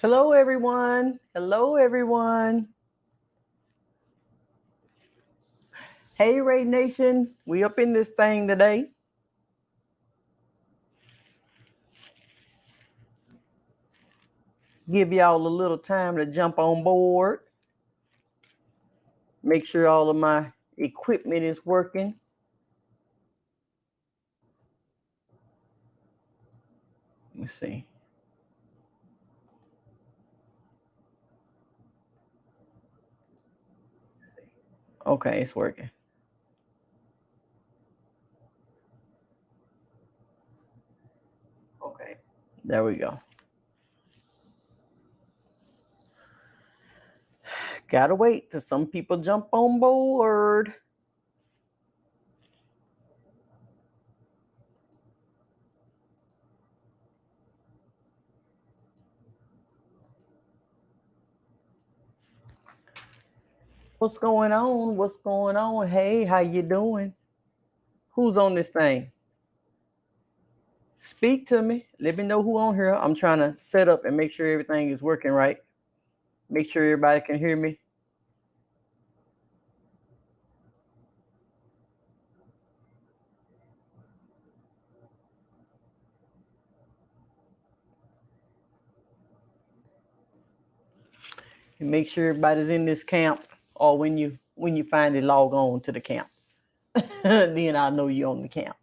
Hello, everyone. Hello, everyone. Hey, RAE Nation. We up in this thing today. Give y'all a little time to jump on board. Make sure all of my equipment is working. Let me see. Okay, it's working. Okay, there we go. Gotta wait till some people jump on board. What's going on? What's going on? Hey, how you doing? Who's on this thing? Speak to me. Let me know who on here. I'm trying to set up and make sure everything is working right. Make sure everybody can hear me. And make sure everybody's in this camp, or when you finally log on to the camp, then I know you're on the camp.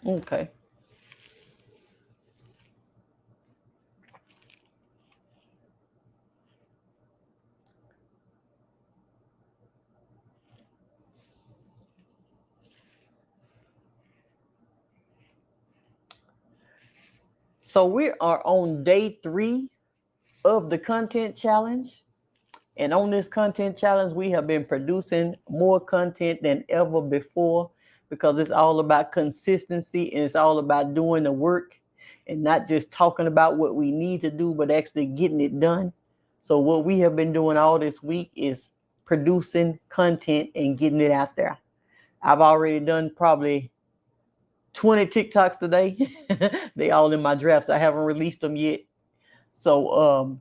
Okay. So we are on day 3 of the content challenge. And on this content challenge, we have been producing more content than ever before, because it's all about consistency and it's all about doing the work and not just talking about what we need to do, but actually getting it done. So what we have been doing all this week is producing content and getting it out there. I've already done probably 20 TikToks today. They all in my drafts. I haven't released them yet. So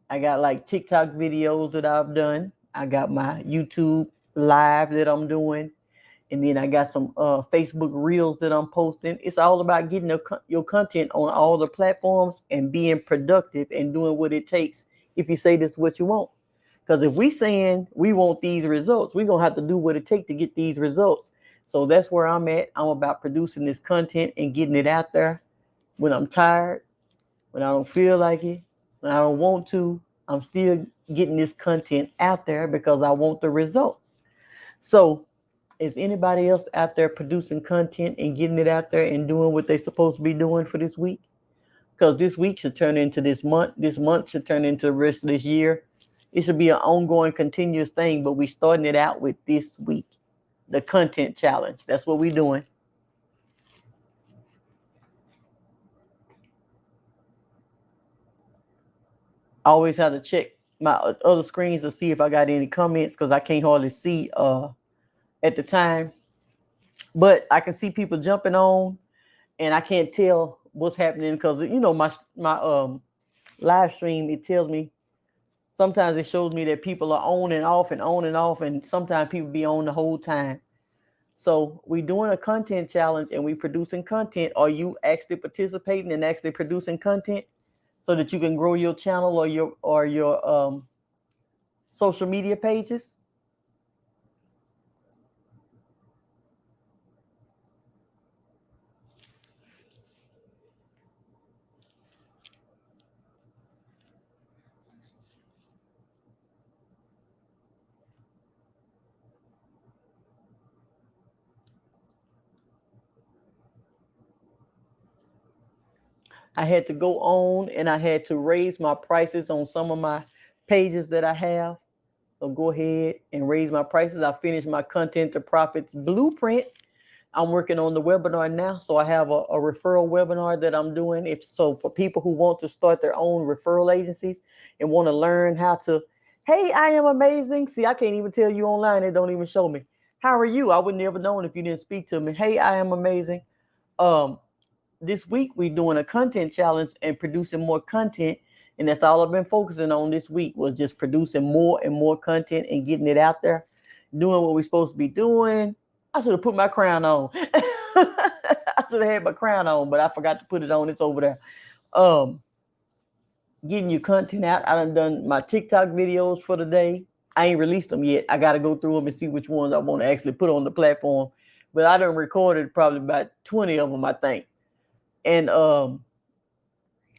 I got like TikTok videos that I've done. I got my YouTube live that I'm doing. And then I got some Facebook reels that I'm posting. It's all about getting your content on all the platforms and being productive and doing what it takes if you say this is what you want. Because if we saying we want these results, we're going to have to do what it takes to get these results. So that's where I'm at. I'm about producing this content and getting it out there when I'm tired, when I don't feel like it, when I don't want to. I'm still getting this content out there because I want the results. So is anybody else out there producing content and getting it out there and doing what they're supposed to be doing for this week? Because this week should turn into this month. This month should turn into the rest of this year. It should be an ongoing, continuous thing, but we're starting it out with this week, the content challenge. That's what we're doing. I always have to check my other screens to see if I got any comments, because I can't hardly see at the time. But I can see people jumping on, and I can't tell what's happening because my live stream, it tells me, sometimes it shows me that people are on and off and on and off, and sometimes people be on the whole time. So we doing a content challenge and we producing content. Are you actually participating and actually producing content so that you can grow your channel or your social media pages? I had to go on and I had to raise my prices on some of my pages that I have. So go ahead and raise my prices. I finished my Content to Profits blueprint. I'm working on the webinar now. So I have a referral webinar that I'm doing. If so, for people who want to start their own referral agencies and want to learn how to Hey, I am amazing. See, I can't even tell you online. It don't even show me. How are you? I would never known if you didn't speak to me. Hey, I am amazing. Um, this week we're doing a content challenge and producing more content, and that's all I've been focusing on this week was just producing more and more content and getting it out there, doing what we're supposed to be doing. I should have put my crown on. I should have had my crown on, but I forgot to put it on. It's over there. Um, Getting your content out. I done my TikTok videos for the day. I ain't released them yet. I got to go through them and see which ones I want to actually put on the platform. But I done recorded probably about 20 of them, I think. And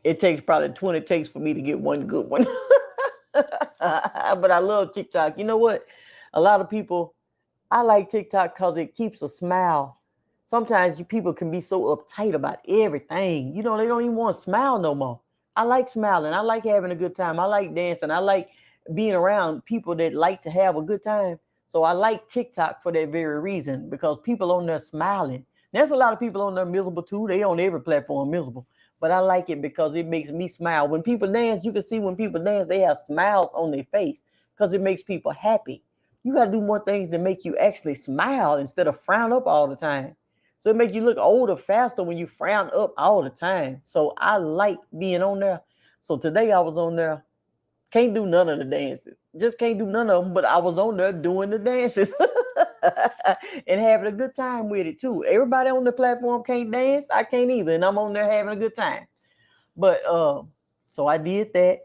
it takes probably 20 takes for me to get one good one. But I love TikTok. You know what? A lot of people, I like TikTok because it keeps a smile. Sometimes people can be so uptight about everything. You know, they don't even want to smile no more. I like smiling. I like having a good time. I like dancing. I like being around people that like to have a good time. So I like TikTok for that very reason, because people on there smiling. There's a lot of people on there miserable too. They on every platform miserable. But I like it because it makes me smile. When people dance, you can see when people dance, they have smiles on their face because it makes people happy. You got to do more things to make you actually smile instead of frown up all the time. So it makes you look older faster when you frown up all the time. So I like being on there. So today I was on there. Can't do none of the dances. Just can't do none of them. But I was on there doing the dances and having a good time with it too. Everybody on the platform can't dance. I can't either. And I'm on there having a good time. But so I did that.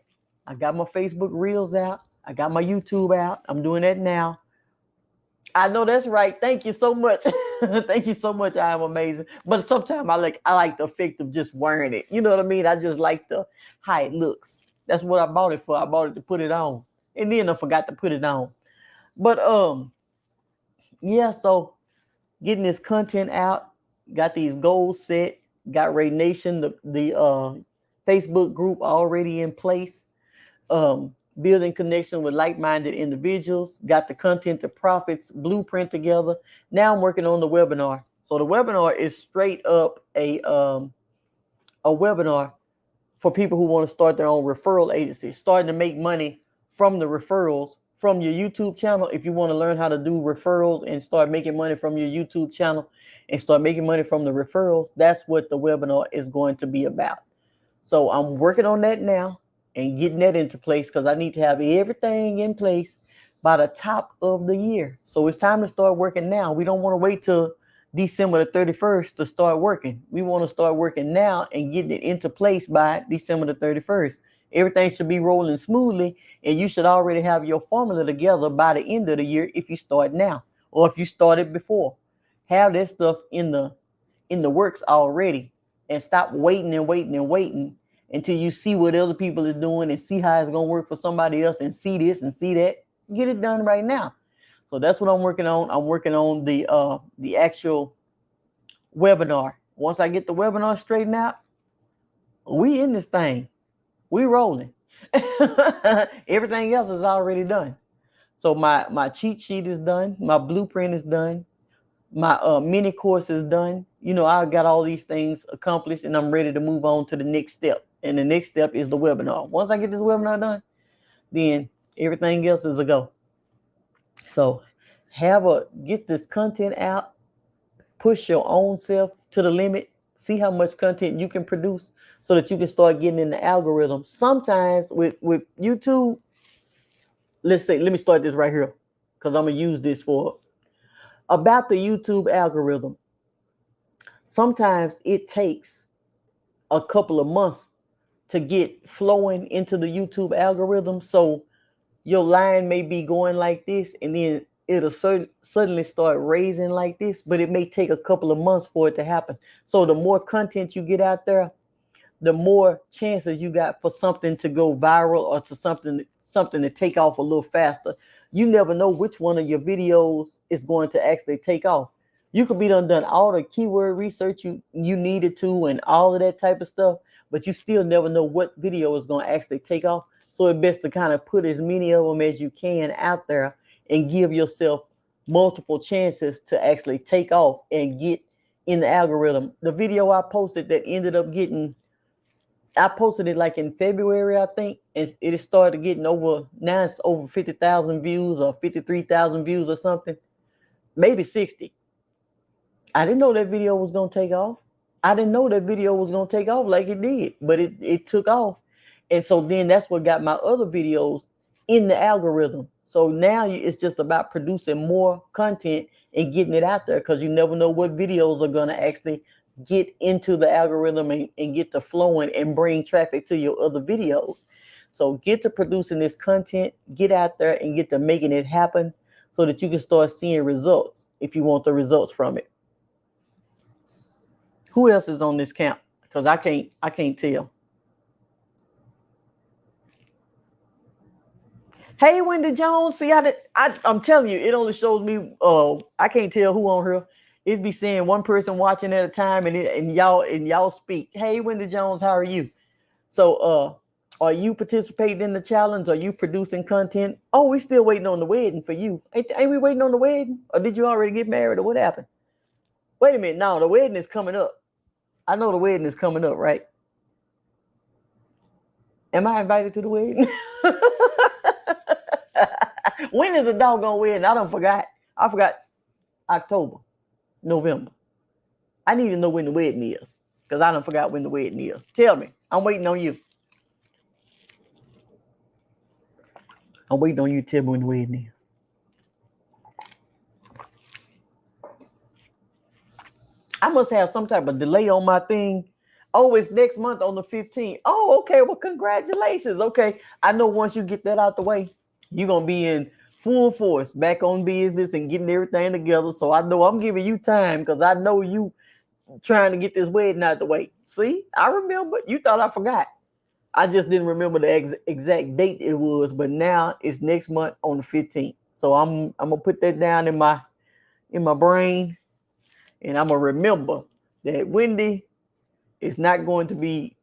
I got my Facebook Reels out. I got my YouTube out. I'm doing that now. I know that's right. Thank you so much. Thank you so much. I am amazing. But sometimes I like the effect of just wearing it. You know what I mean? I just like the how it looks. That's what I bought it for. I bought it to put it on. And then I forgot to put it on. But yeah, so getting this content out, got these goals set, got RAE Nation, the Facebook group already in place. Building connection with like-minded individuals, got the content to profits blueprint together. Now I'm working on the webinar. So the webinar is straight up a webinar for people who want to start their own referral agency, starting to make money from the referrals from your YouTube channel. If you want to learn how to do referrals and start making money from your YouTube channel and start making money from the referrals, that's what the webinar is going to be about. So I'm working on that now and getting that into place because I need to have everything in place by the top of the year. So it's time to start working now. We don't want to wait till December the 31st to start working. We want to start working now and getting it into place by December the 31st. Everything should be rolling smoothly, and you should already have your formula together by the end of the year if you start now, or if you started before. Have that stuff in the works already, and stop waiting and waiting and waiting until you see what other people are doing and see how it's going to work for somebody else and see this and see that. Get it done right now. So that's what I'm working on. I'm working on the actual webinar. Once I get the webinar straightened out, we in this thing. We rolling. Everything else is already done. So my cheat sheet is done. My blueprint is done. My mini course is done. You know, I got all these things accomplished and I'm ready to move on to the next step. And the next step is the webinar. Once I get this webinar done, then everything else is a go. So get this content out, push your own self to the limit, see how much content you can produce so that you can start getting in the algorithm. Sometimes with YouTube, let me start this right here because I'm going to use this for about the YouTube algorithm. Sometimes it takes a couple of months to get flowing into the YouTube algorithm. So your line may be going like this, and then it'll suddenly start raising like this, but it may take a couple of months for it to happen. So the more content you get out there, the more chances you got for something to go viral or to something to take off a little faster. You never know which one of your videos is going to actually take off. You could be done all the keyword research you needed to and all of that type of stuff, but you still never know what video is going to actually take off. So it's best to kind of put as many of them as you can out there and give yourself multiple chances to actually take off and get in the algorithm. The video I posted that ended up getting I posted it like in February, I think. It started getting over, now it's over 50,000 views or 53,000 views or something. Maybe 60. I didn't know that video was going to take off. I didn't know that video was going to take off like it did, but it took off. And so then that's what got my other videos in the algorithm. So now it's just about producing more content and getting it out there, because you never know what videos are going to actually get into the algorithm and get to flowing and bring traffic to your other videos. So get to producing this content, get out there and get to making it happen so that you can start seeing results if you want the results from it. Who else is on this count? Because I can't tell. Hey, Wendy Jones. See, I'm telling you, it only shows me. I can't tell who on here. It be saying one person watching at a time, and y'all speak. Hey, Wendy Jones, how are you? So, are you participating in the challenge? Are you producing content? Oh, we still waiting on the wedding for you. Ain't we waiting on the wedding? Or did you already get married, or what happened? Wait a minute. No, the wedding is coming up. I know the wedding is coming up, right? Am I invited to the wedding? When is the doggone wedding? I forgot. I forgot. October, November. I need to know when the wedding is, because I forgot when the wedding is. Tell me. I'm waiting on you. I'm waiting on you to tell me when the wedding is. I must have some type of delay on my thing. Oh, it's next month on the 15th. Oh, okay. Well, congratulations. Okay. I know once you get that out the way, you're going to be in full force back on business and getting everything together. So I know I'm giving you time, because I know you trying to get this wedding out the way. See, I remember. You thought I forgot. I just didn't remember the exact date it was, but now it's next month on the 15th. So I'm going to put that down in my brain. And I'm going to remember that Wendy is not going to be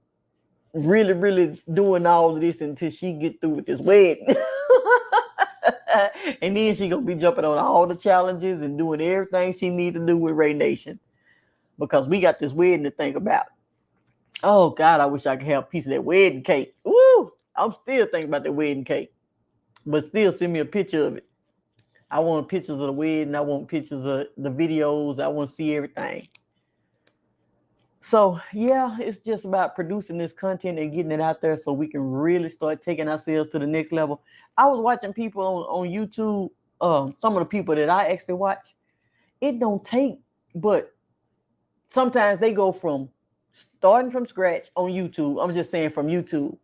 really, really doing all of this until she get through with this wedding. And then she going to be jumping on all the challenges and doing everything she need to do with RAE Nation, because we got this wedding to think about. Oh, God, I wish I could have a piece of that wedding cake. Woo! I'm still thinking about that wedding cake. But still send me a picture of it. I want pictures of the wedding. I want pictures of the videos. I want to see everything. So, yeah, it's just about producing this content and getting it out there so we can really start taking ourselves to the next level. I was watching people on YouTube, some of the people that I actually watch. It don't take, but sometimes they go from starting from scratch on YouTube. I'm just saying from YouTube.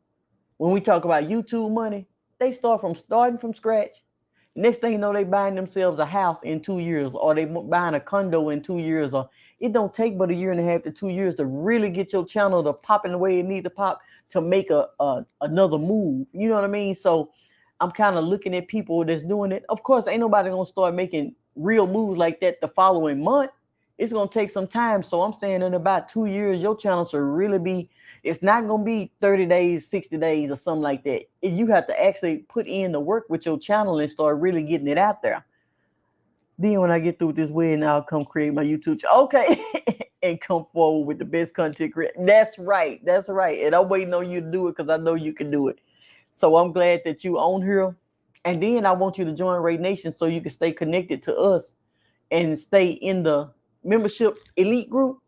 When we talk about YouTube money, they start from starting from scratch. Next thing you know, they buying themselves a house in 2 years, or they buying a condo in 2 years, or it don't take but a year and a half to 2 years to really get your channel to pop in the way it needs to pop to make another move. You know what I mean? So I'm kind of looking at people that's doing it. Of course, ain't nobody gonna start making real moves like that the following month. It's gonna take some time. So I'm saying in about 2 years, your channel should really be. It's not going to be 30 days, 60 days or something like that. You have to actually put in the work with your channel and start really getting it out there. Then when I get through with this wedding, I'll come create my YouTube channel. Okay. And come forward with the best content creator. That's right. That's right. And I'm waiting on you to do it, because I know you can do it. So I'm glad that you on here. And then I want you to join RAE Nation so you can stay connected to us and stay in the membership elite group.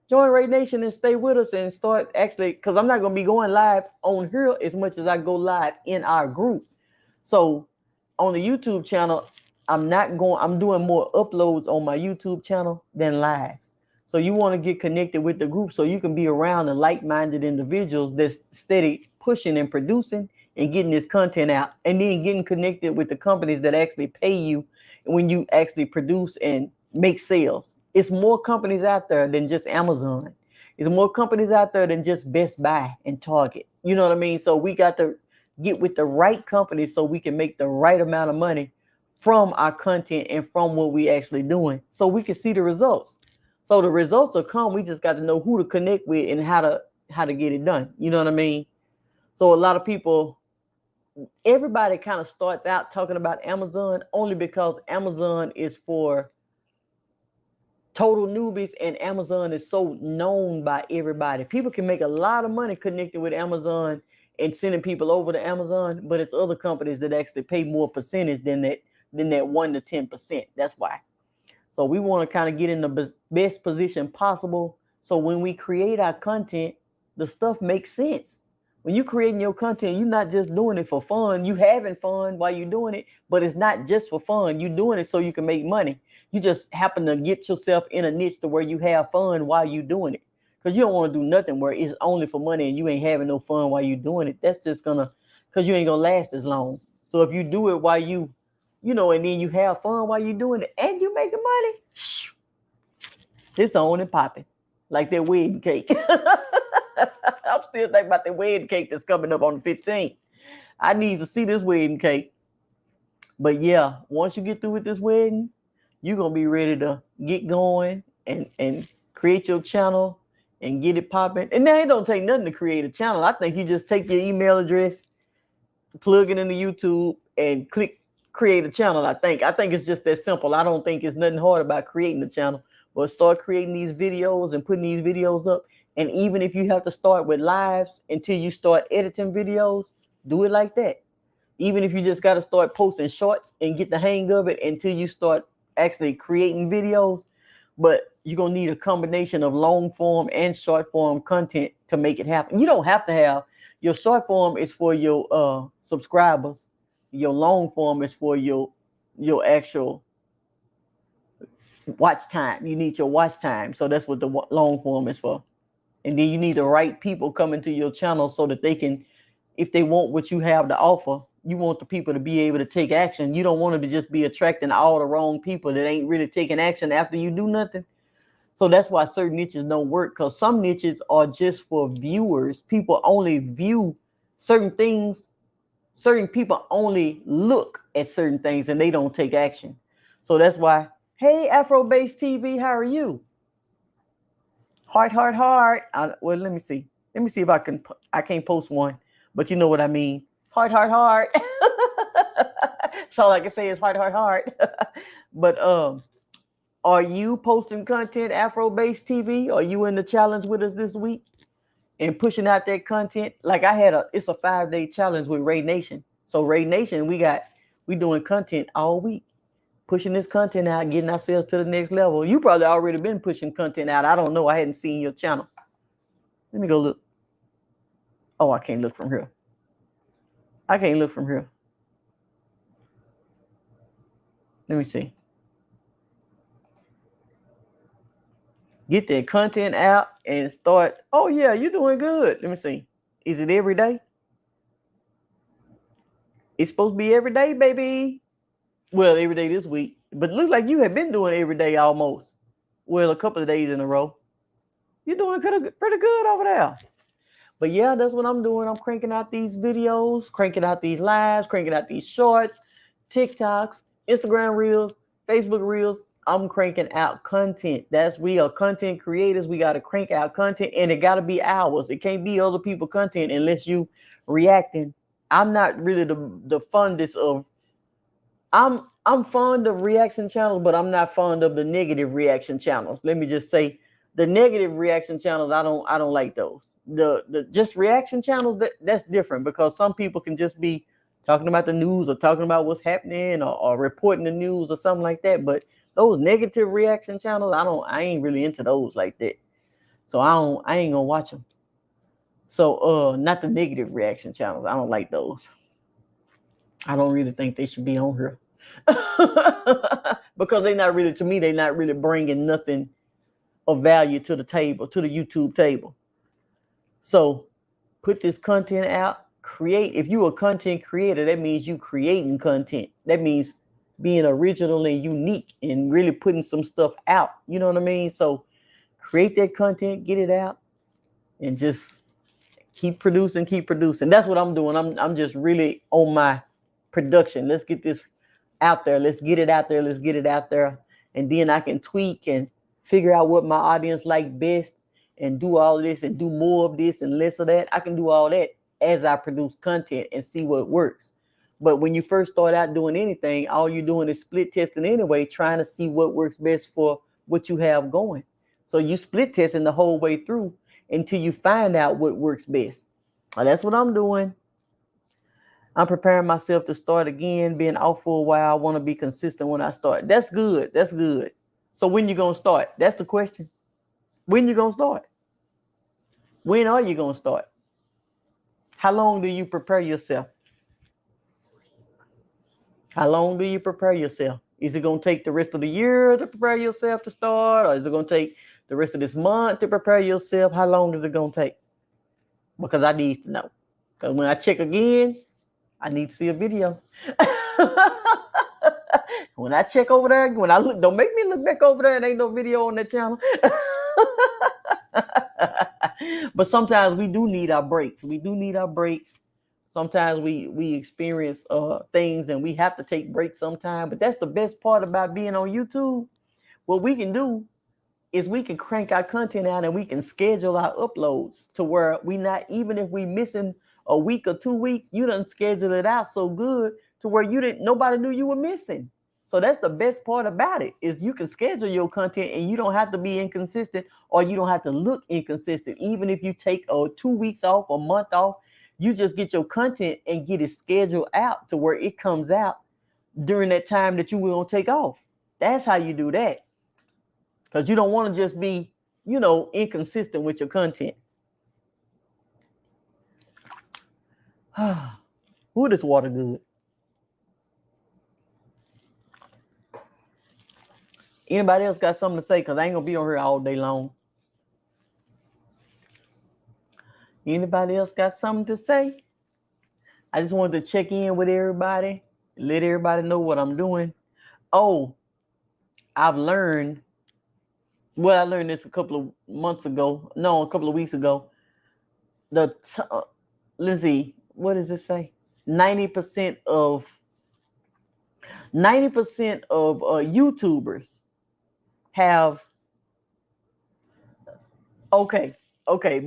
Join RAE Nation and stay with us and start actually, because I'm not going to be going live on here as much as I go live in our group. So on the YouTube channel, I'm doing more uploads on my YouTube channel than lives. So you want to get connected with the group so you can be around the like-minded individuals that's steady pushing and producing and getting this content out, and then getting connected with the companies that actually pay you when you actually produce and make sales. It's more companies out there than just Amazon. There's more companies out there than just Best Buy and Target. You know what I mean? So we got to get with the right companies so we can make the right amount of money from our content and from what we actually doing, so we can see the results. So the results will come. We just got to know who to connect with and how to get it done. You know what I mean? So a lot of people, everybody kind of starts out talking about Amazon only because Amazon is for total newbies, and Amazon is so known by everybody. People can make a lot of money connected with Amazon and sending people over to Amazon, but it's other companies that actually pay more percentage than that 1 to 10%. That's why. So we want to kind of get in the best position possible. So when we create our content, the stuff makes sense. When you're creating your content, you're not just doing it for fun. You having fun while you're doing it, but it's not just for fun. You're doing it so you can make money. You just happen to get yourself in a niche to where you have fun while you're doing it. Because you don't want to do nothing where it's only for money and you ain't having no fun while you're doing it. That's just because you ain't gonna last as long. So if you do it while and then you have fun while you're doing it and you making money, it's on and popping. Like that wedding cake. I'm still thinking about that wedding cake that's coming up on the 15th. I need to see this wedding cake. But yeah, once you get through with this wedding, you're going to be ready to get going and create your channel and get it popping. And now it don't take nothing to create a channel. I think you just take your email address, plug it into YouTube, and click create a channel. I think it's just that simple. I don't think it's nothing hard about creating a channel. But start creating these videos and putting these videos up. And even if you have to start with lives until you start editing videos, do it like that. Even if you just got to start posting shorts and get the hang of it until you start actually creating videos. But you're going to need a combination of long form and short form content to make it happen. You don't have to have your short form is for your subscribers. Your long form is for your actual watch time. You need your watch time. So that's what the long form is for. And then you need the right people coming to your channel so that they can, if they want what you have to offer, you want the people to be able to take action. You don't want to just be attracting all the wrong people that ain't really taking action after you do nothing. So that's why certain niches don't work, because some niches are just for viewers. People only view certain things. Certain people only look at certain things and they don't take action. So that's why, hey, Afro-Based TV, how are you? Heart. Well, let me see. Let me see if I can't post one, but you know what I mean. Heart. That's all I can say is heart. But are you posting content, Afro-Based TV? Are you in the challenge with us this week and pushing out that content? Like it's a 5-day challenge with RAE Nation. So RAE Nation, we doing content all week. Pushing this content out, getting ourselves to the next level. You probably already been pushing content out. I don't know. I hadn't seen your channel. Let me go look. Oh, I can't look from here. Let me see. Get that content out and start. Oh, yeah, you're doing good. Let me see. Is it every day? It's supposed to be every day, baby. Well, every day this week. But it looks like you have been doing every day almost. Well, a couple of days in a row. You're doing pretty good over there. But yeah, that's what I'm doing. I'm cranking out these videos, cranking out these lives, cranking out these shorts, TikToks, Instagram Reels, Facebook Reels. I'm cranking out content. We are content creators. We got to crank out content, and it got to be ours. It can't be other people's content unless you reacting. I'm not really the fondest of. I'm fond of reaction channels, but I'm not fond of the negative reaction channels. Let me just say, the negative reaction channels, I don't like those. The just reaction channels, that's different, because some people can just be talking about the news or talking about what's happening or reporting the news or something like that. But those negative reaction channels, I ain't really into those like that. So I ain't gonna watch them. So not the negative reaction channels. I don't like those. I don't really think they should be on here. Because they're not really bringing nothing of value to the table, to the YouTube table. So put this content out, if you're a content creator, that means you creating content. That means being original and unique and really putting some stuff out. You know what I mean? So create that content, get it out, and just keep producing. That's what I'm doing. I'm just really on my production. Let's get this out there. Let's get it out there. And then I can tweak and figure out what my audience like best and do all this and do more of this and less of that. I can do all that as I produce content and see what works. But when you first start out doing anything, all you're doing is split testing anyway, trying to see what works best for what you have going. So you split testing the whole way through until you find out what works best. That's what I'm doing. I'm preparing myself to start again, being off for a while. I want to be consistent when I start. That's good. That's good. So when you going to start? That's the question. When you going to start? When are you going to start? How long do you prepare yourself? How long do you prepare yourself? Is it going to take the rest of the year to prepare yourself to start? Or is it going to take the rest of this month to prepare yourself? How long is it going to take? Because I need to know. Because when I check again, I need to see a video. When I check over there, when I look, don't make me look back over there and ain't no video on that channel. But sometimes we do need our breaks. We do need our breaks. Sometimes we experience things and we have to take breaks sometimes. But that's the best part about being on YouTube. What we can do is we can crank our content out and we can schedule our uploads to where we not, even if we missing a week or 2 weeks, you done schedule it out so good to where nobody knew you were missing. So that's the best part about it, is you can schedule your content and you don't have to be inconsistent, or you don't have to look inconsistent. Even if you take 2 weeks off, a month off, you just get your content and get it scheduled out to where it comes out during that time that you will going to take off. That's how you do that. Because you don't want to just be, inconsistent with your content. Ooh, this water good. Anybody else got something to say? Because I ain't going to be on here all day long. Anybody else got something to say? I just wanted to check in with everybody, let everybody know what I'm doing. Oh, I've learned. Well, I learned this a couple of weeks ago. Let's see, what does it say? 90% of YouTubers have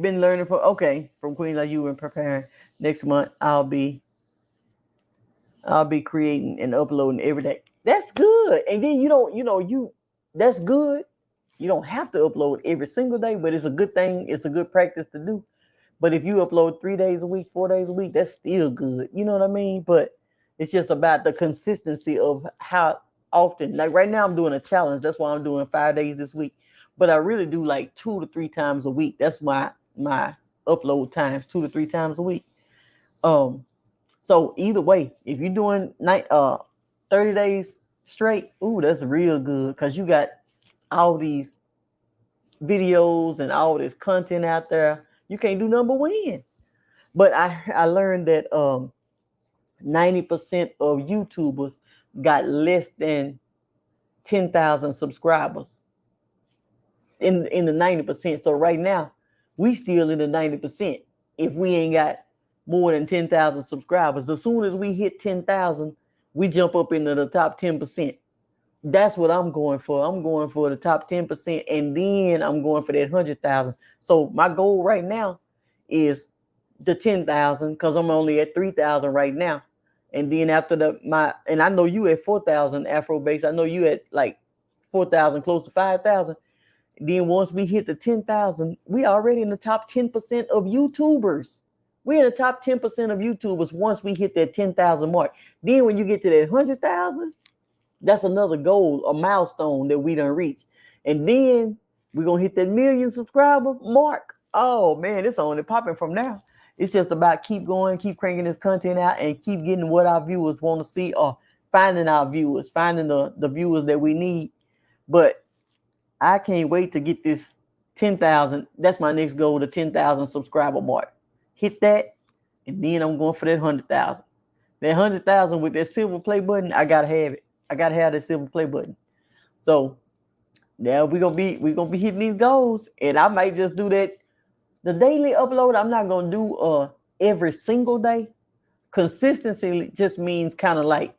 been learning from Queen Like You and preparing. Next month I'll be creating and uploading every day. That's good. And then that's good. You don't have to upload every single day, but it's a good thing. It's a good practice to do. But if you upload 3 days a week, 4 days a week, that's still good. You know what I mean? But it's just about the consistency of how often. Like right now I'm doing a challenge. That's why I'm doing 5 days this week. But I really do like 2 to 3 times a week. That's my upload times, 2 to 3 times a week. So either way, if you're doing 30 days straight, ooh, that's real good, because you got all these videos and all this content out there. You can't do nothing but win. But I learned that 90% of YouTubers got less than 10,000 subscribers in the 90%. So right now, we still in the 90%. If we ain't got more than 10,000 subscribers, as soon as we hit 10,000, we jump up into the top 10%. That's what I'm going for. I'm going for the top 10%, and then I'm going for that 100,000. So my goal right now is the 10,000, because I'm only at 3,000 right now. And then after and I know you at 4,000 Afro base. I know you at like 4,000, close to 5,000. Then once we hit the 10,000, we already in the top 10% of YouTubers. We're in the top 10% of YouTubers once we hit that 10,000 mark. Then when you get to that 100,000, that's another goal, a milestone that we done reached. And then we're going to hit that 1,000,000 subscriber mark. Oh, man, it's only popping from now. It's just about keep going, keep cranking this content out, and keep getting what our viewers want to see, or finding our viewers, finding the viewers that we need. But I can't wait to get this 10,000. That's my next goal, the 10,000 subscriber mark. Hit that, and then I'm going for that 100,000. That 100,000 with that silver play button, I gotta have it. I gotta have that silver play button. So now we're gonna be hitting these goals, and I might just do that. The daily upload, I'm not gonna do every single day. Consistency just means kind of like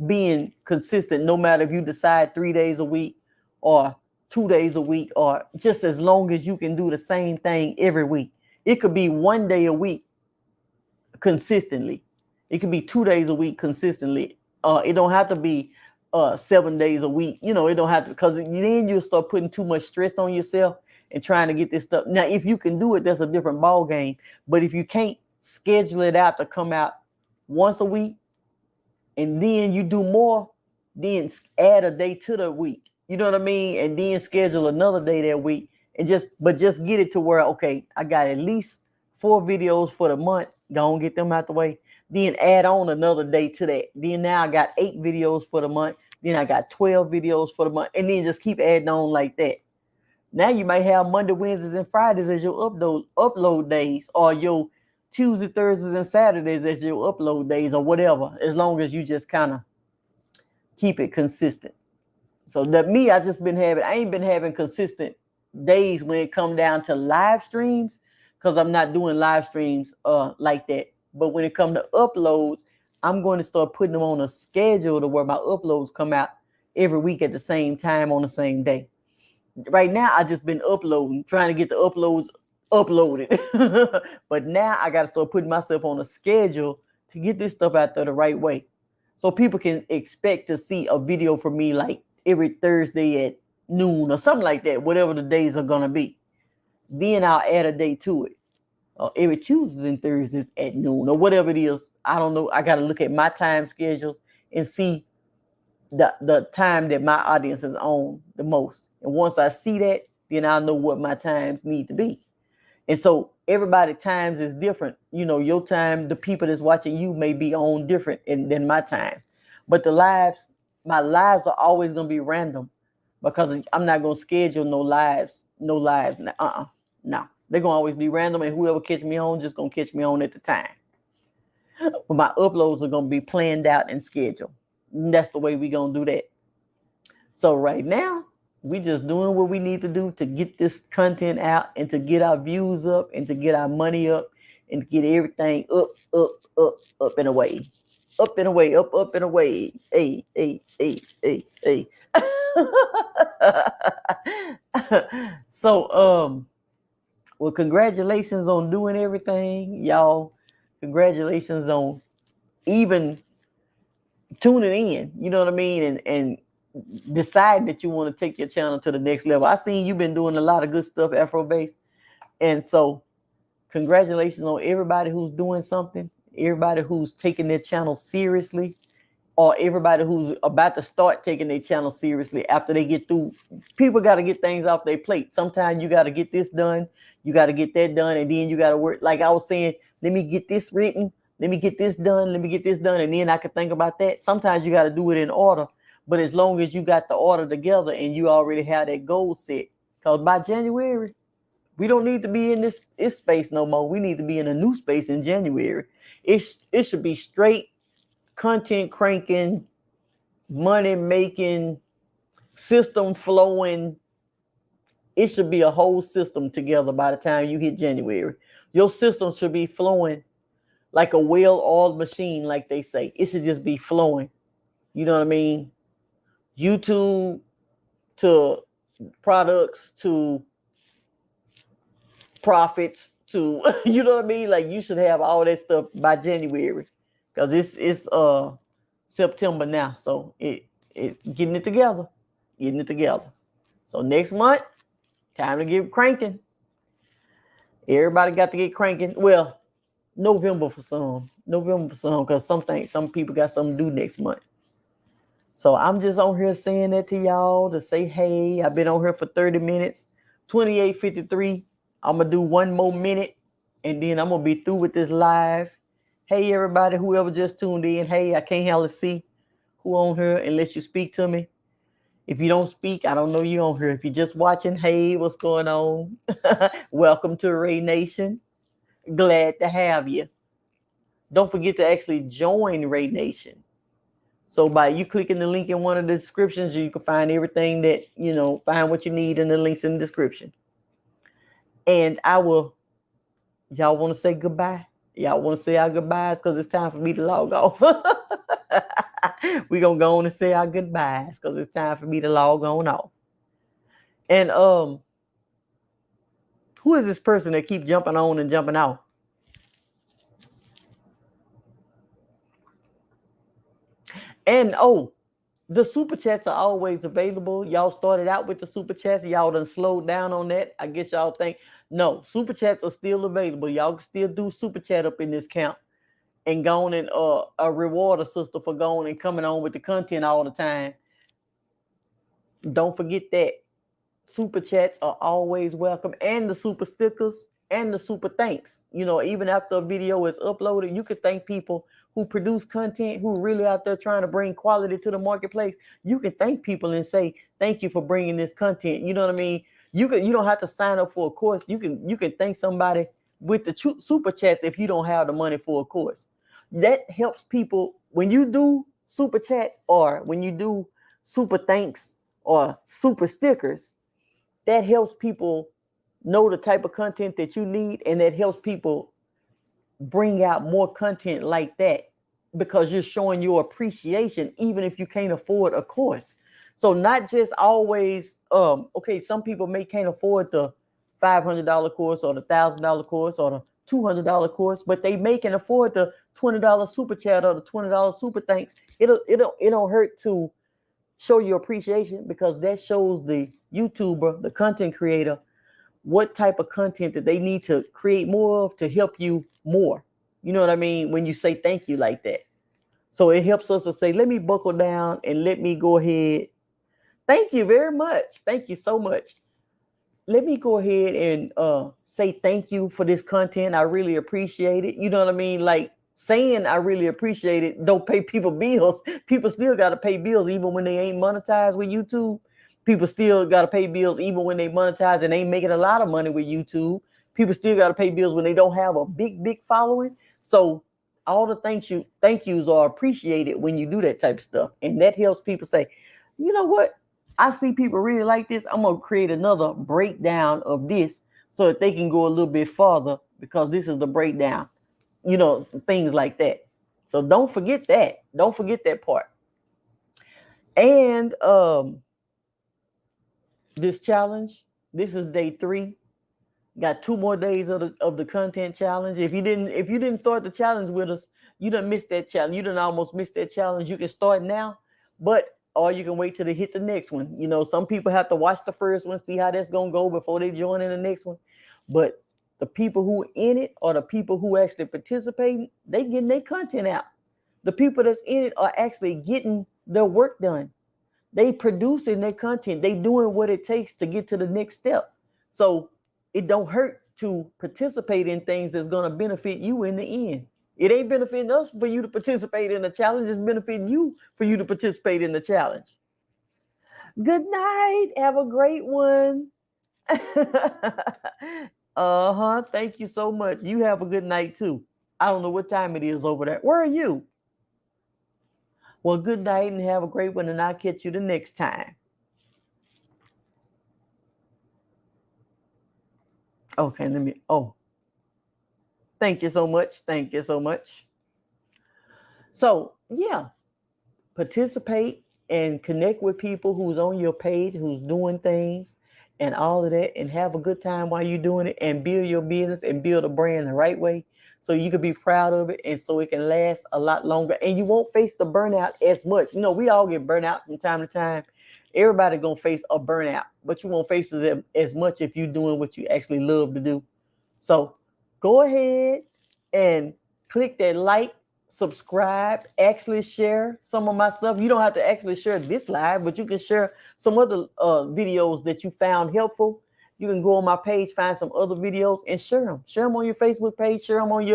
being consistent, no matter if you decide 3 days a week or 2 days a week, or just as long as you can do the same thing every week. It could be 1 day a week consistently. It could be 2 days a week consistently. It don't have to be 7 days a week. You know, it don't have to, because then you'll start putting too much stress on yourself and trying to get this stuff. Now, if you can do it, that's a different ball game. But if you can't schedule it out to come out once a week, and then you do more, then add a day to the week. You know what I mean? And then schedule another day that week, and just get it to where, okay, I got at least 4 videos for the month. Go and get them out the way. Then add on another day to that. Then now I got 8 videos for the month. Then I got 12 videos for the month, and then just keep adding on like that. Now you might have Monday, Wednesdays, and Fridays as your upload days, or your Tuesday, Thursdays, and Saturdays as your upload days, or whatever, as long as you just kind of keep it consistent. So that me, I ain't been having consistent days when it come down to live streams, because I'm not doing live streams like that. But when it comes to uploads, I'm going to start putting them on a schedule to where my uploads come out every week at the same time on the same day. Right now, I just been uploading, trying to get the uploads uploaded. But now I got to start putting myself on a schedule to get this stuff out there the right way, so people can expect to see a video from me like every Thursday at noon or something like that, whatever the days are going to be. Then I'll add a day to it. Every Tuesdays and Thursdays at noon, or whatever it is. I don't know. I got to look at my time schedules and see the time that my audience is on the most. And once I see that, then I'll know what my times need to be. And so everybody's times is different. You know, your time, the people that's watching you may be on different than my time. But my lives are always going to be random, because I'm not going to schedule no lives. No. They're going to always be random, and whoever catch me on just going to catch me on at the time. But my uploads are going to be planned out and scheduled. And that's the way we're going to do that. So right now, we just doing what we need to do to get this content out, and to get our views up, and to get our money up, and to get everything up and away. Up and away, up and away. Hey. So, well, congratulations on doing everything, y'all. Congratulations on even tuning in, you know what I mean, and decide that you want to take your channel to the next level. I seen you've been doing a lot of good stuff, Afro-based. And so congratulations on everybody who's doing something, everybody who's taking their channel seriously, or everybody who's about to start taking their channel seriously after they get through. People got to get things off their plate. Sometimes you got to get this done, you got to get that done, and then you got to work. Like I was saying, let me get this written, let me get this done, and then I can think about that. Sometimes you got to do it in order. But as long as you got the order together and you already have that goal set, because by January, we don't need to be in this space no more. We need to be in a new space in January. It should be straight content cranking, money making, system flowing. It should be a whole system together by the time you hit January. Your system should be flowing like a well-oiled machine, like they say. It should just be flowing. You know what I mean? YouTube to products to profits to, you know what I mean? Like, you should have all that stuff by January, because it's September now. So it's getting it together. So next month, time to get cranking. Everybody got to get cranking. Well, November for some, because some people got something to do next month. So I'm just on here saying that to y'all to say, hey, I've been on here for 30 minutes, 28:53. I'm going to do one more minute, and then I'm going to be through with this live. Hey, everybody, whoever just tuned in. Hey, I can't hardly see who on here unless you speak to me. If you don't speak, I don't know you on here. If you're just watching, hey, what's going on? Welcome to RAE Nation. Glad to have you. Don't forget to actually join RAE Nation. So by you clicking the link in one of the descriptions, you can find everything that, find what you need in the links in the description. And y'all want to say goodbye? Y'all want to say our goodbyes, because it's time for me to log off. We're going to go on and say our goodbyes, because it's time for me to log on off. And who is this person that keep jumping on and jumping off? And The super chats are always available. Y'all started out with the super chats. Y'all done slowed down on that. I guess y'all think, no, super chats are still available. Y'all can still do super chat up in this count and go on and reward a sister for going and coming on with the content all the time. Don't forget that. Super chats are always welcome, and the super stickers and the super thanks. You know, even after a video is uploaded, you can thank people who produce content, who really out there trying to bring quality to the marketplace. You can thank people and say, thank you for bringing this content. You know what I mean? You don't have to sign up for a course. You can thank somebody with the super chats if you don't have the money for a course. That helps people when you do super chats or when you do super thanks or super stickers. That helps people know the type of content that you need, and that helps people bring out more content like that because you're showing your appreciation even if you can't afford a course. So not just always, okay, some people can't afford the $500 course or the $1,000 course or the $200 course, but they can afford the $20 super chat or the $20 super thanks. It don't hurt to show your appreciation, because that shows the YouTuber, the content creator, what type of content that they need to create more of to help you more. You know what I mean? When you say thank you like that. So it helps us to say, let me buckle down and let me go ahead. Thank you very much. Thank you so much. Let me go ahead and say thank you for this content. I really appreciate it. You know what I mean? Like, saying I really appreciate it don't pay people bills. People still got to pay bills even when they ain't monetized with YouTube. People still got to pay bills even when they monetize and ain't making a lot of money with YouTube. People still got to pay bills when they don't have a big following. So all the thank yous are appreciated when you do that type of stuff. And that helps people say, you know what? I see people really like this. I'm going to create another breakdown of this so that they can go a little bit farther, because this is the breakdown. You know, things like that. So don't forget that. Don't forget that part. And this challenge, this is day 3. Got 2 more days of the content challenge. If you didn't start the challenge with us, you done missed that challenge. You done almost missed that challenge. You can start now, or you can wait till they hit the next one. You know, some people have to watch the first one, see how that's gonna go before they join in the next one. But the people who in it, or the people who actually participating, they getting their content out. The people that's in it are actually getting their work done. They producing their content. They doing what it takes to get to the next step. So it don't hurt to participate in things that's going to benefit you in the end. It ain't benefiting us for you to participate in the challenge. It's benefiting you for you to participate in the challenge. Good night. Have a great one. Thank you so much. You have a good night too. I don't know what time it is over there. Where are you? Well, good night and have a great one, and I'll catch you the next time. Okay, thank you so much. Thank you so much. So, yeah, participate and connect with people who's on your page, who's doing things and all of that, and have a good time while you're doing it, and build your business and build a brand the right way so you can be proud of it, and so it can last a lot longer, and you won't face the burnout as much. You know, we all get burnout from time to time. Everybody gonna face a burnout, but you won't face it as much if you're doing what you actually love to do. So go ahead and click that like, subscribe, actually share some of my stuff. You don't have to actually share this live, but you can share some other videos that you found helpful. You can go on my page, find some other videos, and share them. Share them on your Facebook page. Share them on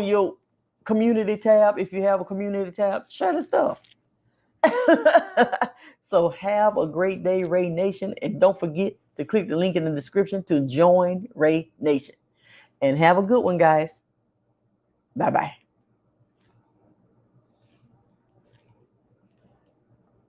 your community tab. If you have a community tab, share the stuff. So have a great day, RAE Nation, and don't forget to click the link in the description to join RAE Nation. And have a good one, guys. Bye-bye.